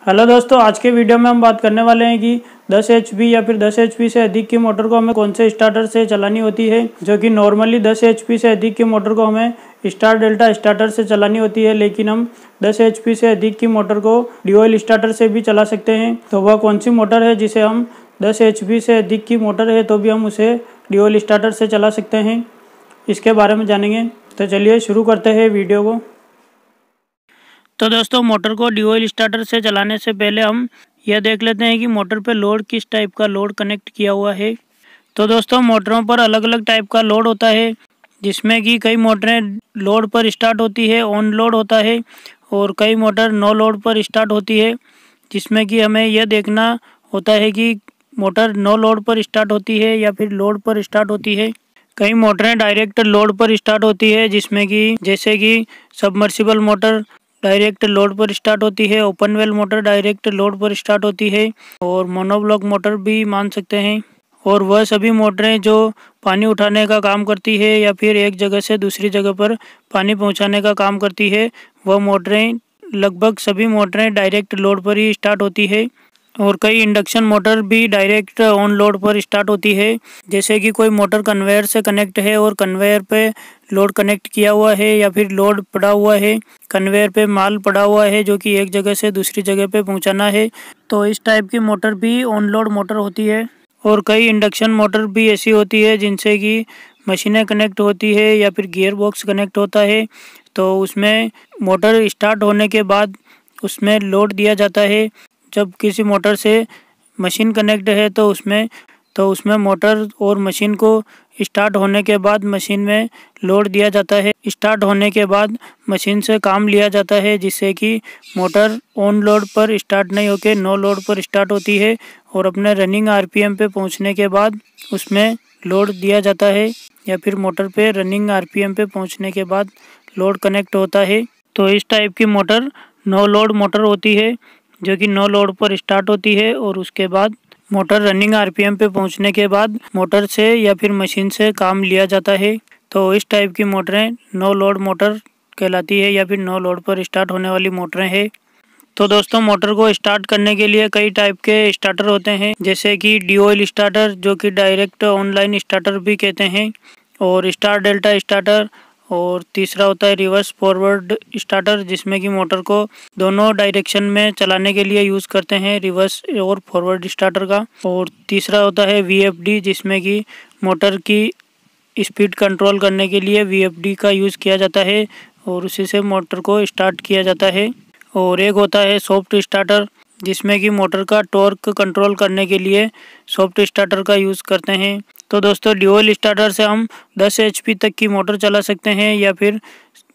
Hello दोस्तों, आज के वीडियो में हम बात करने वाले हैं कि 10 HP या फिर 10 HP से अधिक की मोटर को हमें कौन से स्टार्टर से चलानी होती है। जो कि नॉर्मली 10 HP से अधिक की मोटर को हमें स्टार डेल्टा स्टार्टर से चलानी होती है, लेकिन हम 10 HP से अधिक की मोटर को ड्यूअल स्टार्टर से भी चला सकते हैं। तो वह कौन सी मोटर है जिसे हम 10 HP से अधिक की मोटर है तो भी हम उसे ड्यूअल स्टार्टर से चला सकते हैं, इसके बारे में जानेंगे। तो चलिए शुरू करते हैं वीडियो को। तो दोस्तों, मोटर को ड्यूअल स्टार्टर से चलाने से पहले हम यह देख लेते हैं कि मोटर पे लोड किस टाइप का लोड कनेक्ट किया हुआ है। तो दोस्तों, मोटरों पर अलग अलग टाइप का लोड होता है, जिसमें कि कई मोटरें लोड पर स्टार्ट होती है, ऑन लोड होता है, और कई मोटर नो लोड पर स्टार्ट होती है, जिसमें कि हमें यह देखना होता है कि मोटर नो लोड पर स्टार्ट होती है या फिर लोड पर स्टार्ट होती है। कई मोटरें डायरेक्ट लोड पर स्टार्ट होती है, जिसमें कि जैसे कि सबमर्सिबल मोटर डायरेक्ट लोड पर स्टार्ट होती है, open well motor direct load पर स्टार्ट होती है, और मोनोब्लॉक मोटर भी मान सकते हैं। और वह सभी मोटरें जो पानी उठाने का काम करती है या फिर एक जगह से दूसरी जगह पर पानी पहुंचाने का काम करती है, वह मोटरें लगभग सभी मोटरें डायरेक्ट लोड पर ही स्टार्ट होती है। और कई इंडक्शन मोटर भी डायरेक्ट ऑन लोड पर स्टार्ट होती है, जैसे कि कोई मोटर कन्वेयर से कनेक्ट है और कन्वेयर पे लोड कनेक्ट किया हुआ है या फिर लोड पड़ा हुआ है, कन्वेयर पे माल पड़ा हुआ है जो कि एक जगह से दूसरी जगह पे पहुंचाना है, तो इस टाइप की मोटर भी ऑन लोड मोटर होती है। और कई इंडक्शन मोटर भी ऐसी होती है जिनसे कि मशीनें कनेक्ट होती है या फिर गियर बॉक्स कनेक्ट होता है, तो उसमें मोटर स्टार्ट होने के बाद उसमें लोड दिया जाता है। जब किसी मोटर से मशीन कनेक्ट है तो उसमें मोटर और मशीन को स्टार्ट होने के बाद मशीन में लोड दिया जाता है। स्टार्ट होने के बाद मशीन से काम लिया जाता है, जिससे कि मोटर ऑन लोड पर स्टार्ट नहीं होकर नो लोड पर स्टार्ट होती है, और अपने रनिंग RPM पे पहुंचने के बाद उसमें लोड दिया जाता है, या फिर मोटर पे रनिंग RPM पे पहुंचने के बाद लोड कनेक्ट होता है। तो इस टाइप की मोटर नो लोड मोटर होती है, जो कि नो लोड पर स्टार्ट होती है, और उसके बाद मोटर रनिंग RPM पे पहुंचने के बाद मोटर से या फिर मशीन से काम लिया जाता है। तो इस टाइप की मोटरें नो लोड मोटर कहलाती है या फिर नो लोड पर स्टार्ट होने वाली मोटरें हैं। तो दोस्तों, मोटर को स्टार्ट करने के लिए कई टाइप के स्टार्टर होते हैं, जैसे कि ड्यूअल स्टार्टर, जो कि डायरेक्ट ऑनलाइन स्टार्टर भी कहते हैं, और स्टार डेल्टा स्टार्टर, और तीसरा होता है रिवर्स फॉरवर्ड स्टार्टर, जिसमें कि मोटर को दोनों डायरेक्शन में चलाने के लिए यूज़ करते हैं, रिवर्स और फॉरवर्ड स्टार्टर का। और तीसरा होता है VFD, जिसमें कि मोटर की स्पीड कंट्रोल करने के लिए VFD का यूज़ किया जाता है, और उसी से मोटर को स्टार्ट किया जाता है। और एक होता है सॉफ्ट स्टार्टर, जिसमें कि मोटर का टॉर्क कंट्रोल करने के लिए सॉफ्ट स्टार्टर का यूज़ करते हैं। तो दोस्तों, ड्यूअल स्टार्टर से हम 10 HP तक की मोटर चला सकते हैं, या फिर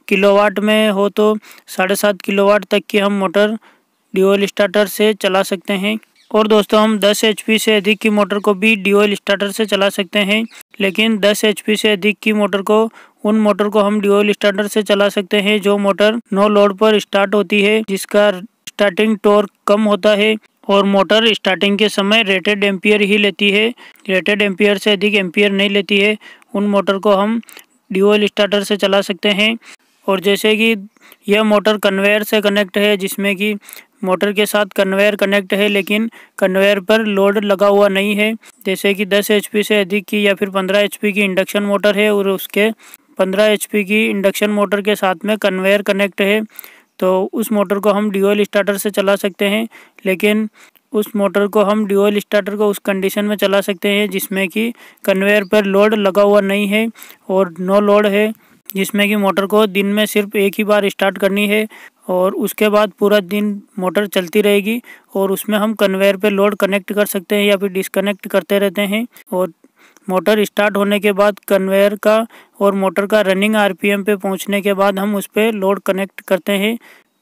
किलोवाट में हो तो 7.5 किलोवाट तक की हम मोटर ड्यूअल स्टार्टर से चला सकते हैं। और दोस्तों, हम 10 HP से अधिक की मोटर को भी ड्यूअल स्टार्टर से चला सकते हैं, लेकिन 10 HP से अधिक की मोटर को उन मोटर को हम ड्यूअल स्टार्टर से चला सकते हैं जो मोटर नो लोड पर स्टार्ट होती है, जिसका स्टार्टिंग टॉर्क कम होता है, और मोटर स्टार्टिंग के समय रेटेड एम्पियर ही लेती है, रेटेड एम्पियर से अधिक एम्पियर नहीं लेती है। उन मोटर को हम ड्यूअल स्टार्टर से चला सकते हैं। और जैसे कि यह मोटर कन्वेयर से कनेक्ट है, जिसमें कि मोटर के साथ कन्वेयर कनेक्ट है, लेकिन कन्वेयर पर लोड लगा हुआ नहीं है, जैसे कि 10 HP से अधिक की या फिर 15 HP की इंडक्शन मोटर है और उसके 15 HP की इंडक्शन मोटर के साथ में कन्वेयर कनेक्ट है, तो उस मोटर को हम ड्यूअल स्टार्टर से चला सकते हैं। लेकिन उस मोटर को हम ड्यूअल स्टार्टर को उस कंडीशन में चला सकते हैं जिसमें कि कन्वेयर पर लोड लगा हुआ नहीं है और नो लोड है, जिसमें कि मोटर को दिन में सिर्फ एक ही बार स्टार्ट करनी है, और उसके बाद पूरा दिन मोटर चलती रहेगी, और उसमें हम कन्वेयर पे लोड कनेक्ट कर सकते हैं या फिर डिस्कनेक्ट करते रहते हैं। और मोटर स्टार्ट होने के बाद कन्वेयर का और मोटर का रनिंग RPM पे पहुंचने के बाद हम उस पर लोड कनेक्ट करते हैं,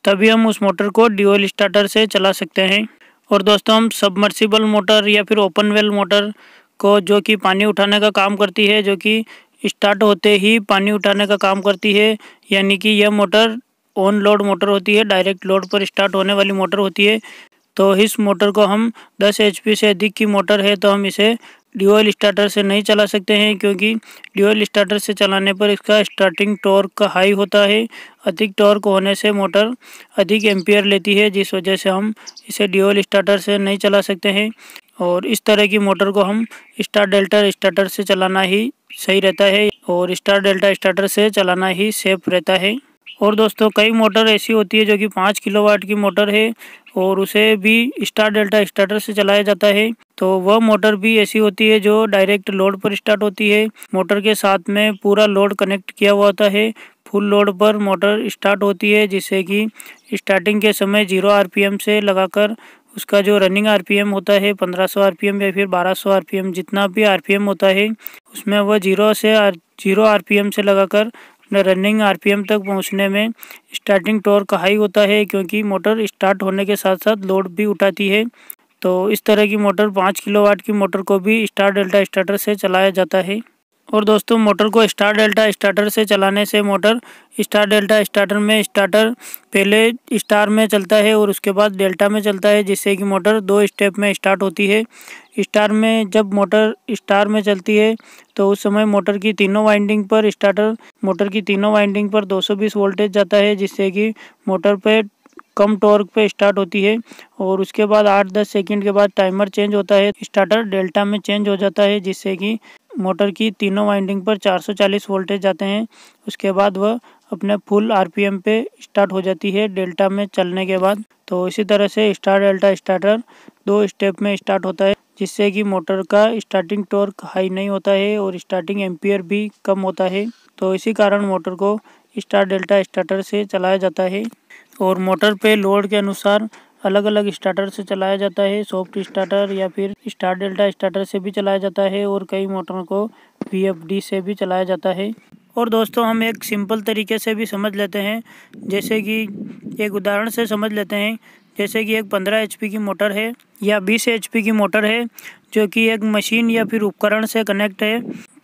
तभी हम उस मोटर को ड्यूअल स्टार्टर से चला सकते हैं। और दोस्तों, हम सबमर्सिबल मोटर या फिर ओपन वेल मोटर को, जो कि पानी उठाने का काम करती है, जो कि स्टार्ट होते ही पानी उठाने का काम करती है, यानी कि यह मोटर ऑन लोड मोटर होती है, डायरेक्ट लोड पर स्टार्ट होने वाली मोटर होती है। तो इस मोटर को हम 10 HP से अधिक की मोटर है तो हम इसे ड्यूअल स्टार्टर से नहीं चला सकते हैं, क्योंकि ड्यूअल स्टार्टर से चलाने पर इसका स्टार्टिंग टॉर्क का हाई होता है। अधिक टॉर्क होने से मोटर अधिक एम्पियर लेती है, जिस वजह से हम इसे ड्यूअल स्टार्टर से नहीं चला सकते हैं। और इस तरह की मोटर को हम स्टार डेल्टा स्टार्टर से चलाना ही सही रहता है, और स्टार डेल्टा स्टार्टर से चलाना ही सेफ रहता है। और दोस्तों, कई मोटर ऐसी होती है जो कि 5 किलोवाट की मोटर है और उसे भी स्टार डेल्टा स्टार्टर से चलाया जाता है। तो वह मोटर भी ऐसी होती है जो डायरेक्ट लोड पर स्टार्ट होती है। मोटर के साथ में पूरा लोड कनेक्ट किया हुआ होता है। फुल लोड पर मोटर स्टार्ट होती है, जिससे कि स्टार्टिंग के समय 0 आरपीएम से लगाकर उसका जो रनिंग आरपीएम होता है 1500 आरपीएम या फिर 1200 आरपीएम, जितना भी आरपीएम होता है उसमें वह 0 आरपीएम से लगाकर रनिंग आरपीएम तक पहुंचने में स्टार्टिंग टॉर्क हाई होता है, क्योंकि मोटर स्टार्ट होने के साथ साथ लोड भी उठाती है। तो इस तरह की मोटर 5 किलोवाट की मोटर को भी स्टार डेल्टा स्टार्टर से चलाया जाता है। और दोस्तों, मोटर को स्टार डेल्टा स्टार्टर से चलाने से मोटर स्टार डेल्टा स्टार्टर में स्टार्टर पहले स्टार में चलता है और उसके बाद डेल्टा में चलता है, जिससे कि मोटर 2 स्टेप में स्टार्ट होती है। स्टार में जब मोटर स्टार में चलती है तो उस समय मोटर की तीनों वाइंडिंग पर 220 वोल्टेज जाता है, जिससे कि मोटर पे कम टॉर्क पे स्टार्ट होती है। और उसके बाद 8-10 सेकंड के बाद टाइमर चेंज होता है, स्टार्टर डेल्टा में चेंज हो जाता है, जिससे कि मोटर की तीनों वाइंडिंग पर 440 वोल्टेज जाते हैं। उसके बाद वह अपने फुल आरपीएम पे स्टार्ट हो जाती है डेल्टा में चलने के बाद। तो इसी तरह से स्टार डेल्टा स्टार्टर 2 स्टेप में स्टार्ट होता है, जिससे कि मोटर का स्टार्टिंग टॉर्क हाई नहीं होता है और स्टार्टिंग एम्पियर भी कम होता है। तो इसी कारण मोटर को स्टार डेल्टा स्टार्टर से चलाया जाता है। और मोटर पे लोड के अनुसार अलग अलग स्टार्टर से चलाया जाता है। सॉफ्ट स्टार्टर या फिर स्टार डेल्टा स्टार्टर से भी चलाया जाता है, और कई मोटरों को वीएफडी से भी चलाया जाता है। और दोस्तों, हम एक सिंपल तरीके से भी समझ लेते हैं, जैसे कि एक उदाहरण से समझ लेते हैं। जैसे कि एक 15 एचपी की मोटर है या 20 एचपी की मोटर है, जो कि एक मशीन या फिर उपकरण से कनेक्ट है।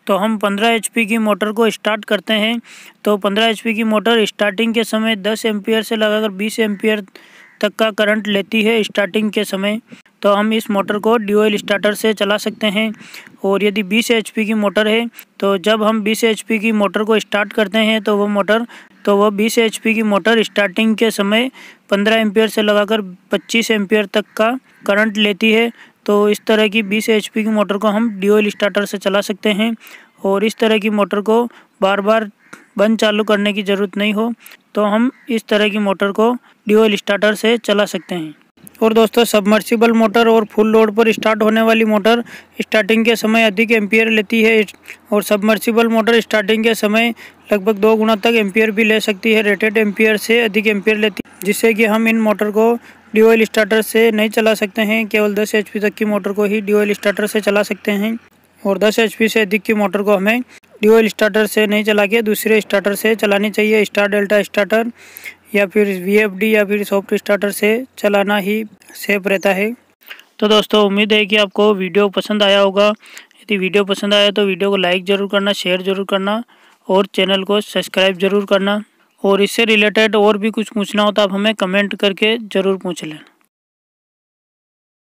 तो हम 15 एचपी की मोटर को स्टार्ट करते हैं। तो 15 एचपी की मोटर स्टार्टिंग के समय 10 एम्पियर से लगाकर 20 एम्पियर तक का करंट लेती है स्टार्टिंग के समय। तो हम इस मोटर को ड्यूअल स्टार्टर से चला सकते हैं। और यदि 20 एचपी की मोटर है, तो जब हम 20 एचपी की मोटर को स्टार्ट करते हैं तो वह 20 एचपी की मोटर स्टार्टिंग के समय 15 एम्पियर से लगाकर 25 एम्पियर तक का करंट लेती है। तो इस तरह की 20 एचपी की मोटर को हम ड्यूअल स्टार्टर से चला सकते हैं। और इस तरह की मोटर को बार बार बंद चालू करने की ज़रूरत नहीं हो, तो हम इस तरह की मोटर को ड्यूअल स्टार्टर से चला सकते हैं। और दोस्तों, सबमर्सिबल मोटर और फुल लोड पर स्टार्ट होने वाली मोटर स्टार्टिंग के समय अधिक एम्पियर लेती है, और सबमर्सिबल मोटर स्टार्टिंग के समय लगभग 2 गुना तक एम्पियर भी ले सकती है। रेटेड एम्पियर से अधिक एम्पियर लेती है, जिससे कि हम इन मोटर को ड्यूअल स्टार्टर से नहीं चला सकते हैं। केवल 10 एचपी तक की मोटर को ही ड्यूअल स्टार्टर से चला सकते हैं, और 10 एचपी से अधिक की मोटर को हमें ड्यूअल स्टार्टर से नहीं चला के दूसरे स्टार्टर से चलानी चाहिए। स्टार डेल्टा स्टार्टर या फिर वीएफडी या फिर सॉफ्ट स्टार्टर से चलाना ही सेफ रहता है। तो दोस्तों, उम्मीद है कि आपको वीडियो पसंद आया होगा। यदि वीडियो पसंद आया तो वीडियो को लाइक ज़रूर करना, शेयर ज़रूर करना और चैनल को सब्सक्राइब ज़रूर करना। और इससे रिलेटेड और भी कुछ पूछना हो तो आप हमें कमेंट करके ज़रूर पूछ लें।